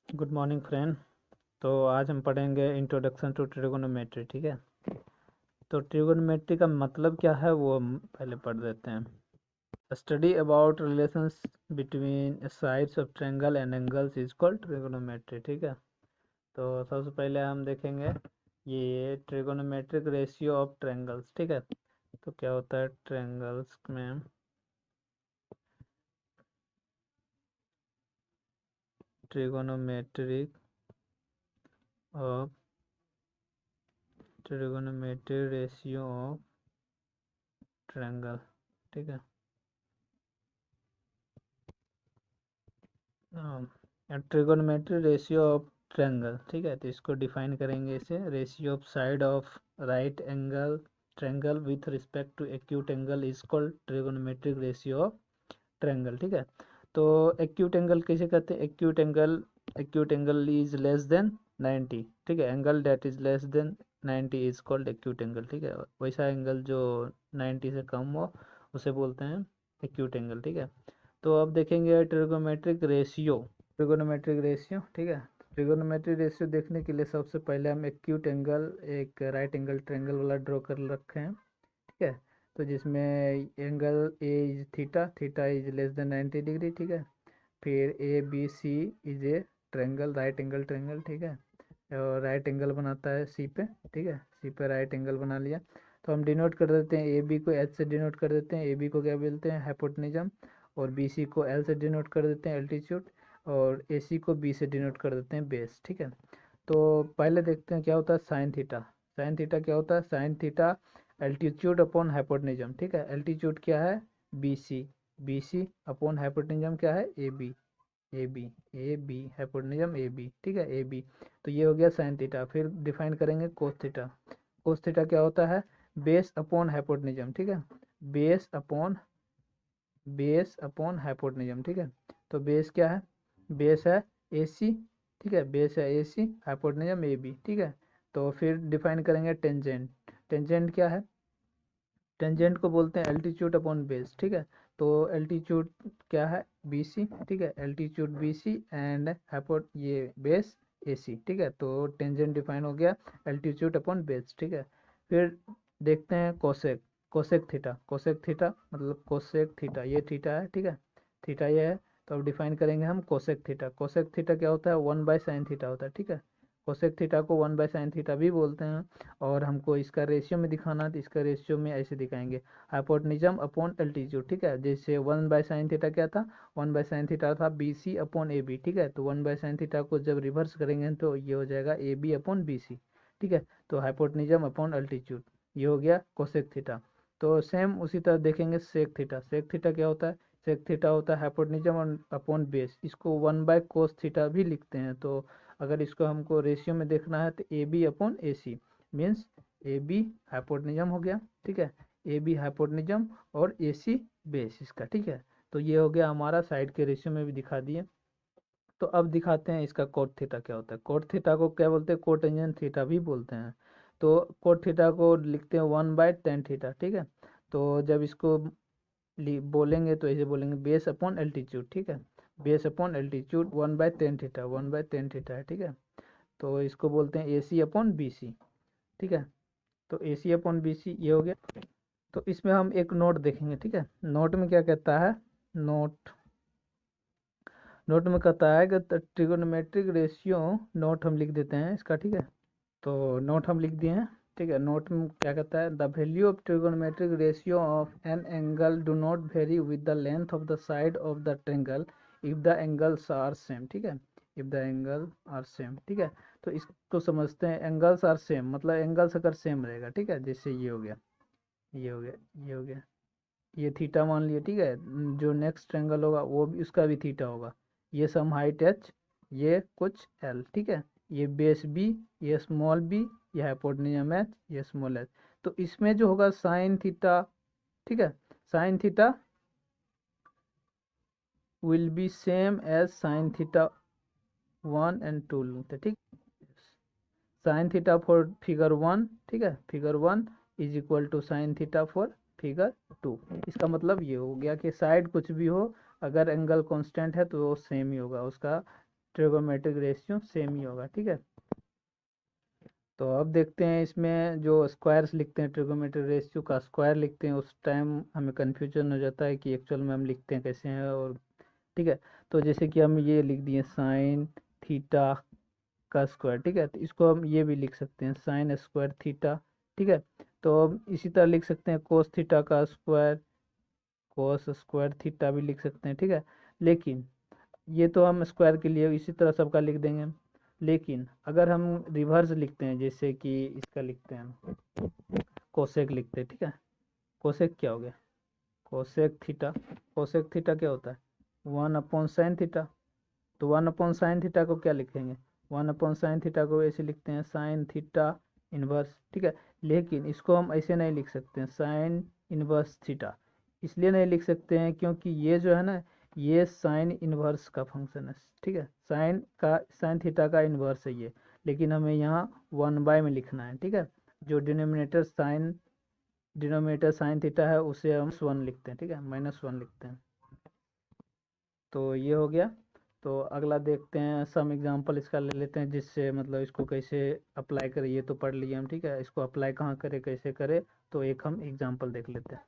Good morning friend. तो आज हम पढ़ेंगे इंट्रोडक्शन टू ट्रिगोनोमेट्री। ठीक है, तो ट्रिगोनोमेट्री का मतलब क्या है वो हम पहले पढ़ देते हैं। Study about relations between sides of triangle and angles is called trigonometry. ठीक है, तो सबसे पहले हम देखेंगे ये ट्रिगोनोमेट्रिक रेशियो ऑफ ट्रायंगल्स। ठीक है, तो क्या होता है ट्रायंगल्स में trigonometric of trigonometric ratio of triangle. ठीक है, ट्रिगोनोमेट्री रेशियो ऑफ ट्रायंगल। ठीक है, तो इसको डिफाइन करेंगे इसे ratio of side of right angle triangle with respect to acute angle is called trigonometric ratio of triangle. ठीक है, तो एक्यूट एंगल कैसे कहते हैं? Acute angle is less than 90। ठीक है, angle that is less than 90 is called acute angle. ठीक है, वैसा एंगल जो 90 से कम हो उसे बोलते हैं एक्यूट एंगल। ठीक है, तो अब देखेंगे ट्रिगोनोमेट्रिक रेशियो। ठीक है, ट्रिगोनोमेट्रिक रेशियो देखने के लिए सबसे पहले हम एक्यूट एंगल एक राइट एंगल ट्रायंगल वाला ड्रॉ कर रखे हैं। ठीक है, तो जिसमें angle A is theta, theta is less than 90 degree. ठीक है, फिर A B C is a triangle, right angle triangle. ठीक है, और राइट एंगल बनाता है सी पे। ठीक है, सी पे राइट एंगल बना लिया, तो हम डिनोट कर देते हैं ए बी को एच से डिनोट कर देते हैं। ए बी को क्या बोलते हैं? हाइपोटेन्यूज। और बी सी को एल से डिनोट कर देते हैं एल्टीट्यूड। और ए सी को बी से डिनोट कर देते हैं बेस। ठीक है, तो पहले देखते हैं क्या होता है साइन थीटा। साइन थीटा क्या होता है? Sine theta altitude upon hypotenuse. ठीक है, एल्टीट्यूड क्या है? B C. B C upon hypotenuse क्या है? A B. A B, A B hypotenuse A B. ठीक है, ए बी। तो ये हो गया साइन थीटा। फिर डिफाइन करेंगे कोस थीटा। कोस थीटा क्या होता है? Base upon hypotenuse. ठीक है, बेस अपॉन हाइपोटेन्यूज। ठीक है, तो बेस क्या है? बेस है ए सी। ठीक है, बेस है ए सी, हाइपोटेन्यूज ए बी। ठीक है, तो फिर डिफाइन करेंगे टेंजेंट। टेंजेंट क्या है? टेंजेंट को बोलते हैं एल्टीट्यूड अपॉन बेस। ठीक है, तो एल्टीट्यूड क्या है? B C. ठीक है, एल्टीट्यूड बी सी एंड हाइपोट ये बेस ए सी। ठीक है, तो टेंजेंट डिफाइन हो गया एल्टीट्यूड अपॉन बेस। ठीक है, फिर देखते हैं cosec. Cosec theta, cosec theta मतलब कोसेक थीटा, ये थीटा है। ठीक है, थीटा ये है, तो अब डिफाइन करेंगे हम कोसेक थीटा। कोसेक थीटा क्या होता है? 1/sin थीटा होता है। ठीक है, कोसेक थीटा को 1/sin थीटा भी बोलते हैं। और हमको इसका रेशियो में दिखाना है, तो इसका रेशियो में ऐसे दिखाएंगे हाइपोटेन्यूज अपॉन एल्टीट्यूड। ठीक है, जैसे 1/sin थीटा क्या था? 1/sin थीटा था B C upon A B. ठीक है, तो 1/sin थीटा को जब रिवर्स करेंगे तो ये हो जाएगा A B upon B C. ठीक है, तो हाइपोटेन्यूज अपॉन एल्टीट्यूड, ये हो गया कोसेक थीटा। तो सेम उसी तरह देखेंगे सेक थीटा। सेक थीटा क्या होता है? सेक थीटा होता है हाइपोटेन्यूज अपॉन बेस। इसको 1/cos थीटा भी लिखते हैं। तो अगर इसको हमको रेशियो में देखना है तो A B upon A C means A B hypotenuse हो गया। ठीक है, ए बी हाइपोटेन्यूज और ए सी बेस इसका। ठीक है, तो ये हो गया हमारा साइड के रेशियो में भी दिखा दिए। तो अब दिखाते हैं इसका कोट थीटा क्या होता है। कोट थीटा को क्या बोलते हैं? कोटेंजेंट थीटा भी बोलते हैं। तो कोट थीटा को लिखते हैं 1/tan थीटा। ठीक है, तो जब इसको बोलेंगे तो ऐसे बोलेंगे बेस अपॉन एल्टीट्यूड। ठीक है, base upon altitude 1/tan theta, 1/tan theta है। ठीक है, तो इसको बोलते हैं ए सी अपॉन बी सी। ठीक है, तो ए सी अपॉन बी सी ये हो गया। तो इसमें हम एक नोट देखेंगे। ठीक है, नोट में क्या कहता है? नोट नोट में कहता है कि ट्रिगोनोमेट्रिक रेशियो, नोट हम लिख देते हैं इसका। ठीक है, तो नोट हम लिख दिए हैं। ठीक है, नोट में क्या कहता है? The value of trigonometric ratio of an angle do not vary with the length of the side of the triangle if the angles are same. ठीक है, if the angle are same. ठीक है, तो इसको समझते हैं एंगल्स आर सेम मतलब angles अगर सेम रहेगा। ठीक है, जैसे ये हो गया, ये हो गया, ये हो गया, ये थीटा मान लिया। ठीक है, जो नेक्स्ट ट्रायंगल होगा वो भी उसका भी थीटा होगा। ये सम हाइट एच, ये कुछ एल। ठीक है, ये बेस बी, ये स्मॉल बी, ये हाइपोटेन्यूज एच, ये स्मॉल एच। तो इसमें जो होगा साइन थीटा। ठीक है, sine theta will be same as sine theta 1 and 2 लेते। ठीक, साइन थीटा फॉर फिगर 1। ठीक है, figure 1 is equal to sine theta for figure 2। इसका मतलब ये हो गया कि साइड कुछ भी हो, अगर एंगल कांस्टेंट है तो वो सेम ही होगा उसका ट्रिगोनोमेट्रिक रेशियो सेम ही होगा, ठीक है। तो अब देखते हैं इसमें जो स्क्वायर्स लिखते हैं, ट्रिगोनोमेट्रिक रेशियो का स्क्वायर लिखते हैं, उस टाइम हमें कन्फ्यूजन हो जाता है कि एक्चुअल में हम लिखते हैं कैसे हैं, और ठीक है। तो जैसे कि हम ये लिख दिए साइन थीटा का स्क्वायर, ठीक है, तो इसको हम ये भी लिख सकते हैं साइन स्क्वायर थीटा, ठीक है। तो अब इसी तरह लिख सकते हैं कोस थीटा का स्क्वायर, कोस स्क्वायर थीटा भी लिख सकते हैं, ठीक है। लेकिन ये तो हम स्क्वायर के लिए इसी तरह सबका लिख देंगे, लेकिन अगर हम रिवर्स लिखते हैं, जैसे कि इसका लिखते हैं हम कोसेक लिखते हैं, ठीक है। कोसेक क्या हो गया, कोसेक थीटा, कोसेक थीटा क्या होता है 1/sin थीटा। तो 1/sin थीटा को क्या लिखेंगे, 1/sin थीटा को ऐसे लिखते हैं साइन थीटा इनवर्स, ठीक है। लेकिन इसको हम ऐसे नहीं लिख सकते हैं साइन इनवर्स थीटा, इसलिए नहीं लिख सकते हैं क्योंकि ये जो है ना, ये साइन इनवर्स का फंक्शन है, ठीक है। साइन थीटा का इनवर्स है ये, लेकिन हमें यहाँ 1/, में लिखना है, ठीक है। जो डिनोमिनेटर साइन थीटा है उसे हम -1 लिखते हैं, ठीक है, -1 लिखते हैं। तो ये हो गया। तो अगला देखते हैं सम एग्जांपल इसका ले लेते हैं, जिससे मतलब इसको कैसे अप्लाई करें, ये तो पढ़ लिए हम, ठीक है। इसको अप्लाई कहाँ करें, कैसे करें, तो एक हम एग्जांपल देख लेते हैं।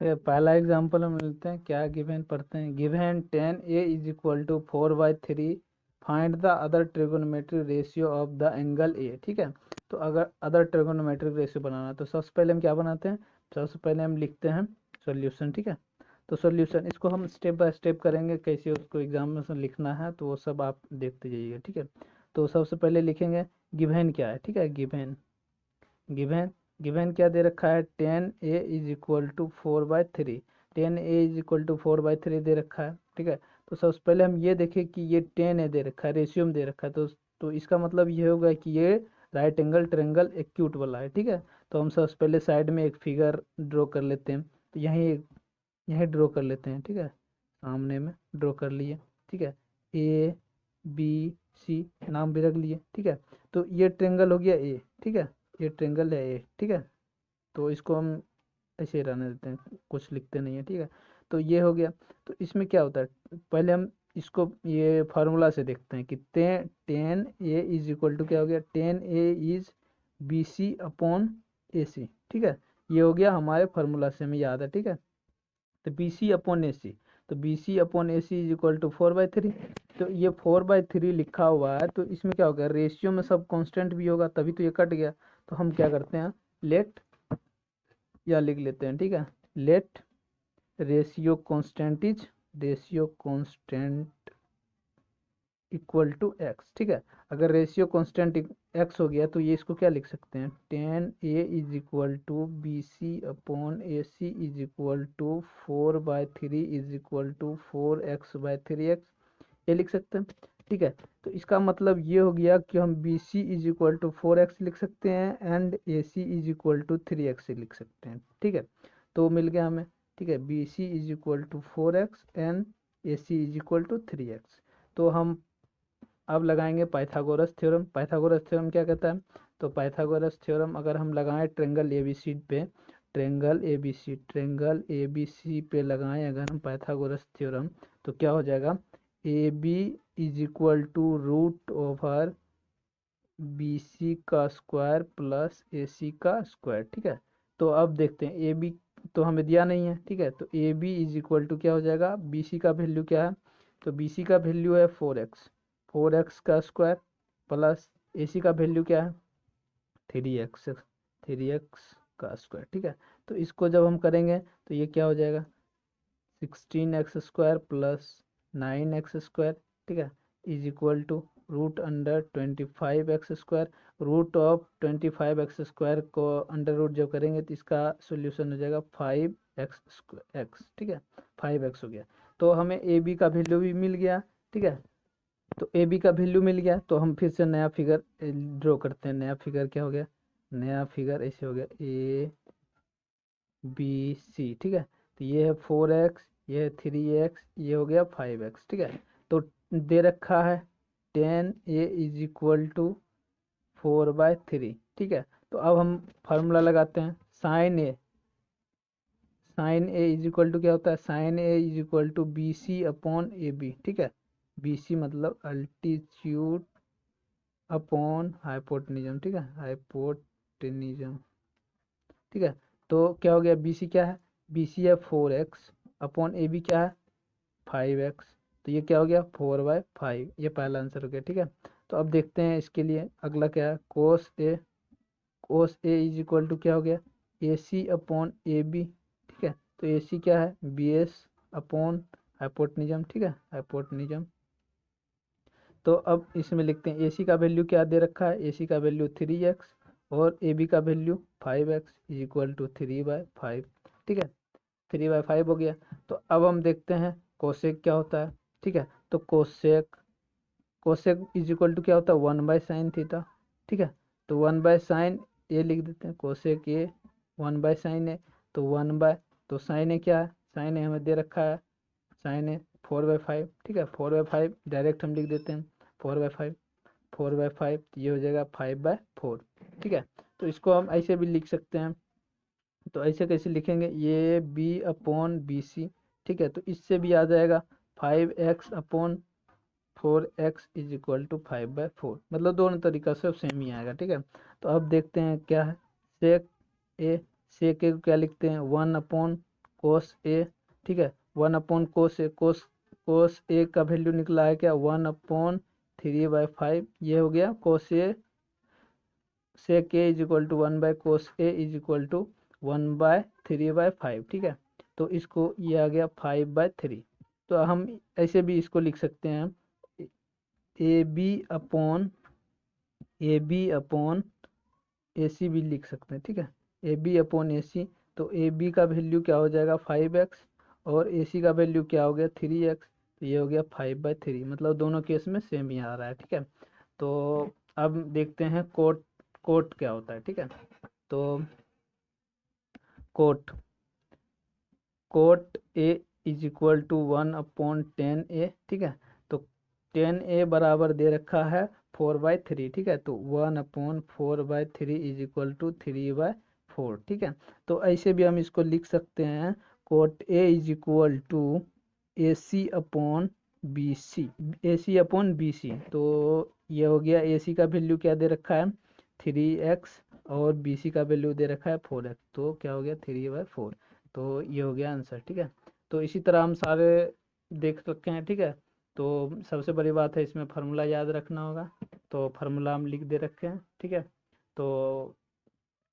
तो पहला एग्जांपल हम लेते हैं, क्या गिवन पढ़ते हैं, given 10a = 4/3 find the other trigonometric ratio of the angle A, ठीक है। तो अगर अदर ट्रिगोनोमेट्रिक रेशियो बनाना है तो सबसे पहले हम क्या बनाते हैं, सबसे पहले हम लिखते हैं सॉल्यूशन, ठीक है। तो सॉल्यूशन इसको हम स्टेप बाय स्टेप करेंगे, कैसे उसको एग्जाम में लिखना है तो वो सब आप देखते जाइएगा, ठीक है। तो सबसे पहले लिखेंगे गिवन क्या है, ठीक है, गिवन गिवन गिवन क्या दे रखा है 10a = 4/3, 10a = 4/3 दे रखा है, ठीक है। तो सबसे पहले हम ये देखें कि ये 10a दे रखा है, रेशियो में दे रखा है, तो इसका मतलब ये होगा कि ये राइट एंगल ट्रायंगल एक्यूट वाला है, ठीक है। तो हम सबसे पहले साइड में एक फिगर ड्रॉ कर लेते हैं, तो यहीं ड्रॉ कर लेते हैं, ठीक है, सामने में ड्रॉ कर लिए, ठीक है। ABC नाम भी रख लिए, ठीक है। तो ये ट्रायंगल हो गया ए, ठीक है, ये ट्रायंगल है ए, ठीक है। तो इसको हम ऐसे रहने देते हैं, कुछ लिखते नहीं है, ठीक है। तो ये हो गया। तो इसमें क्या होता है, पहले हम इसको ये फार्मूला से देखते हैं कि 10a = क्या हो गया, 10a इज BC/AC, ठीक है। ये हो गया हमारे फार्मूला से हमें याद है, ठीक है। तो BC/AC, तो BC/AC = 4/3। तो ये 4/3 लिखा हुआ है, तो इसमें क्या होगा, रेशियो में सब कांस्टेंट भी होगा, तभी तो ये कट गया। तो हम क्या करते हैं, लेट या लिख लेते हैं, ठीक है, let ratio constant equal to X, ठीक है। अगर रेशियो कांस्टेंट एक्स हो गया तो ये इसको क्या लिख सकते हैं, 10a = BC/AC = 4/3 = 4x/3x, ये लिख सकते हैं, ठीक है। तो इसका मतलब ये हो गया कि हम BC = 4x लिख सकते हैं एंड AC = 3x लिख सकते हैं, ठीक है। तो मिल गया हमें, ठीक है, BC = 4x and AC = 3x। तो हम अब लगाएंगे पाइथागोरस थ्योरम। पाइथागोरस थ्योरम क्या कहता है, तो पाइथागोरस थ्योरम अगर हम लगाएं ट्रायंगल ABC पे, ट्रायंगल ABC पे लगाएं अगर हम पाइथागोरस थ्योरम, तो क्या हो जाएगा, AB = √BC का स्क्वायर प्लस AC का स्क्वायर, ठीक है। तो अब देखते हैं AB तो हमें दिया नहीं है, ठीक है। तो AB = क्या हो जाएगा, BC का वैल्यू क्या है, तो BC का वैल्यू है 4x का स्क्वायर प्लस AC का वैल्यू क्या है 3x का स्क्वायर, ठीक है। तो इसको जब हम करेंगे तो ये क्या हो जाएगा 16x² प्लस 9x², ठीक है, = √25x²। √25x² को अंडर रूट जब करेंगे तो इसका सोल्यूशन हो जाएगा 5x, ठीक है, 5x हो गया। तो हमें AB का वैल्यू भी मिल गया, ठीक है। तो AB का वैल्यू मिल गया, तो हम फिर से नया फिगर ड्रॉ करते हैं। नया फिगर क्या हो गया, नया फिगर ऐसे हो गया ABC, ठीक है। तो ये है 4x, ये है 3x, ये हो गया 5x, ठीक है। तो दे रखा है 10a = 4/3, ठीक है। तो अब हम फार्मूला लगाते हैं, साइन ए = क्या होता है, साइन A = BC/AB, ठीक है। BC मतलब अल्टीट्यूड अपॉन हाइपोटेनिज्म, ठीक है, हाइपोटेनिज्म, ठीक है। तो क्या हो गया, BC क्या है, BC है 4x अपॉन AB क्या है 5x, तो ये क्या हो गया 4/5, ये पहला आंसर हो गया, ठीक है। तो अब देखते हैं इसके लिए अगला क्या है, cos A is equal to क्या हो गया AC अपॉन AB, ठीक है। तो AC क्या है BS अपॉन हाइपोटेनिज्म, ठीक है, हाइपोटेनिज्म। तो अब इसमें लिखते हैं AC का वैल्यू क्या दे रखा है, AC का वैल्यू 3x और AB का value 5x is equal to 3/5, ठीक है, 3/5 हो गया। तो अब हम देखते हैं कोसेक क्या होता है, ठीक है। तो cosec cosec is equal to क्या होता है 1/sin थीटा, ठीक है। तो 1/sin ए लिख देते हैं, कोसेक ए 1/sin ए, तो 1 बाय, तो साइन ए क्या है, साइन ए हमें दे रखा है, साइन ए 4/5, ठीक है, 4/5 डायरेक्ट हम लिख देते हैं 4/5, 4/5 ये हो जाएगा 5/4, ठीक है। तो इसको हम ऐसे भी लिख सकते हैं, तो ऐसे कैसे लिखेंगे, ये B अपॉन BC, ठीक है। तो इससे भी आ जाएगा 5x upon 4x is equal to 5/4, मतलब दोनों तरीका से सेम ही आएगा, ठीक है। तो अब देखते हैं क्या है, सेक ए, सेक ए को क्या लिखते हैं 1/cos A, ठीक है, 1/cos A, कोस ए का वैल्यू निकला है क्या 1/3/5, ये हो गया cos A, sec A is equal to 1/cos A is equal to 1/3/5, ठीक है। तो इसको ये आ गया 5/3। तो हम ऐसे भी इसको लिख सकते हैं ए बी अपॉन AC भी लिख सकते हैं, ठीक है, AB अपॉन AC। तो AB का वैल्यू क्या हो जाएगा 5x और AC का वैल्यू क्या हो गया 3x, तो ये हो गया 5/3, मतलब दोनों केस में सेम ही आ रहा है, ठीक है। तो अब देखते हैं कोट, कोट क्या होता है, ठीक है। तो cot cot A is equal to 1/10A, ठीक है। तो 10A बराबर दे रखा है 4/3, ठीक है। तो 1/4/3 इज इक्वल टू 3/4, ठीक है। तो ऐसे भी हम इसको लिख सकते हैं cot A is equal to AC upon BC, AC upon BC। तो ये हो गया, AC का वैल्यू क्या दे रखा है 3x और BC का वैल्यू दे रखा है 4x, तो क्या हो गया 3/4, तो ये हो गया आंसर, ठीक है। तो इसी तरह हम सारे देख रखे हैं, ठीक है। तो सबसे बड़ी बात है इसमें फार्मूला याद रखना होगा, तो फार्मूला हम लिख दे रखे हैं, ठीक है। तो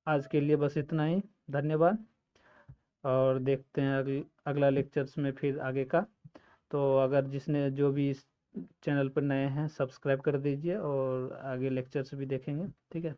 आज के लिए बस इतना ही, धन्यवाद, और देखते हैं अगला लेक्चर्स में फिर आगे का। तो अगर जिसने जो भी इस चैनल पर नए हैं सब्सक्राइब कर दीजिए और आगे लेक्चर्स भी देखेंगे, ठीक है।